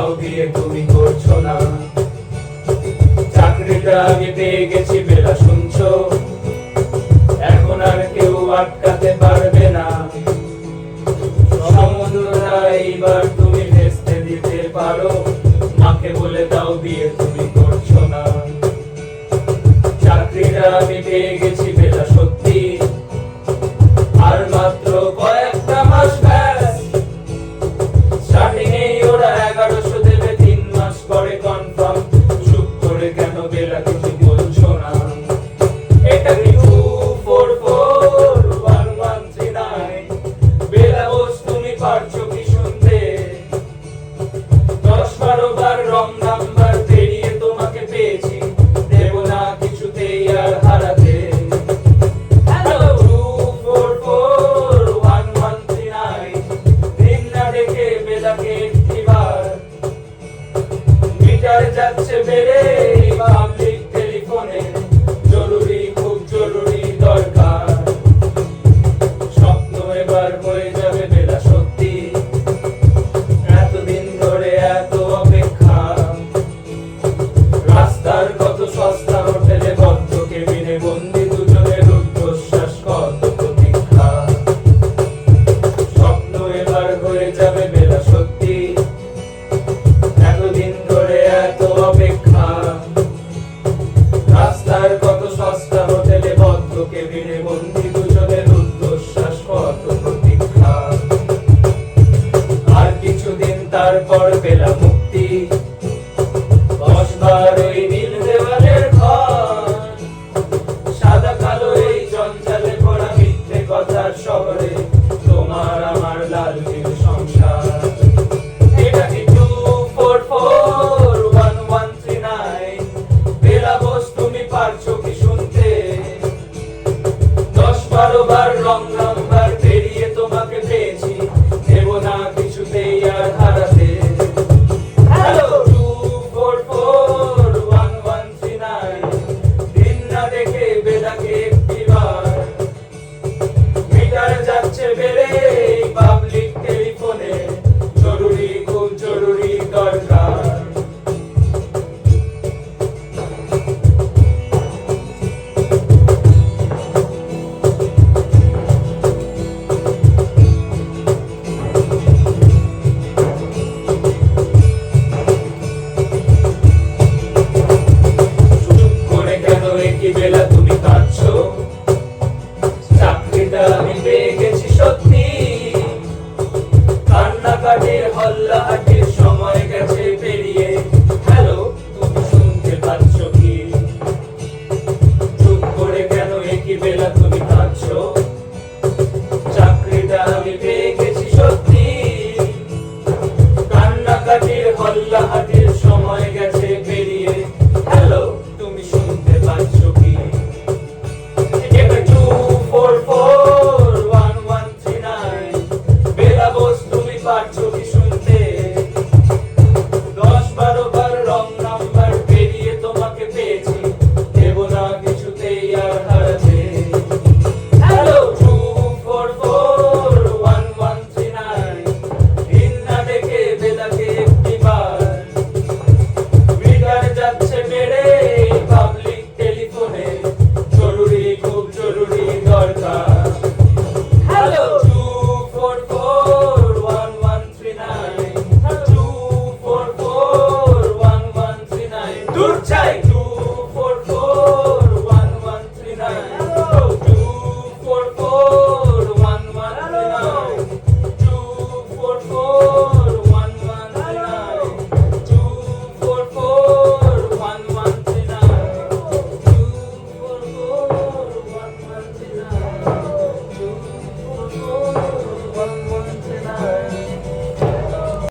তাও বিয়ে তুমি করছো না। চাকরিটা আমি পেয়ে গেছি বেলা শুনছো, এখন আর কেউ আটকাতে পারবে না। সমুদ্রটা এইবার তুমি ভেস্তে দিতে পারো, মাকে বলে দাও বিয়ে তুমি করছো না। চাকরিটা আমি পেয়ে গেছি বেলা সত্যি, আর মাত্র কয়েকটা মাস ব্যাস। স্টার্টিং এই ওরা 1100 দেবে, 3 মাস পরে কনফার্ম। চুপ করে কেন বেলা কিছু বলছো না? এটা কি 2441139? বেলা বোস তুমি পারছো কি শুনতে? 10-12 বার রং নাম্বার পেরিয়ে তোমাকে পেয়েছি, দেব না কিছুতেই আর হারাতে। হ্যালো 2441139, দিন না দেখে বেলাকে একটিবার। মিটার যাচ্ছে বেড়ে পাবলিক টেলিফোনে, জরুরি খুব জরুরি দরকার। স্বপ্ন এবার হয়ে যাবে বেলা সত্যি, এতদিন ধরে এত অপেক্ষা। রাস্তার কত সস্তা হোটেলে বদ্ধ কেবিনে বন্দি দুজনের রুদ্ধশ্বাস, কত প্রতীক্ষা। স্বপ্ন এবার হয়ে যাবে বেলা সত্যি, এতদিন ধরে এত অপেক্ষা। রাস্তার কত সস্তা হোটেলে বদ্ধ কেবিনে বন্দি দুজনের রুদ্ধশ্বাস, কত প্রতীক্ষা। আর কিছুদিন তারপর পেলাম মুক্তি, 10 বার ওই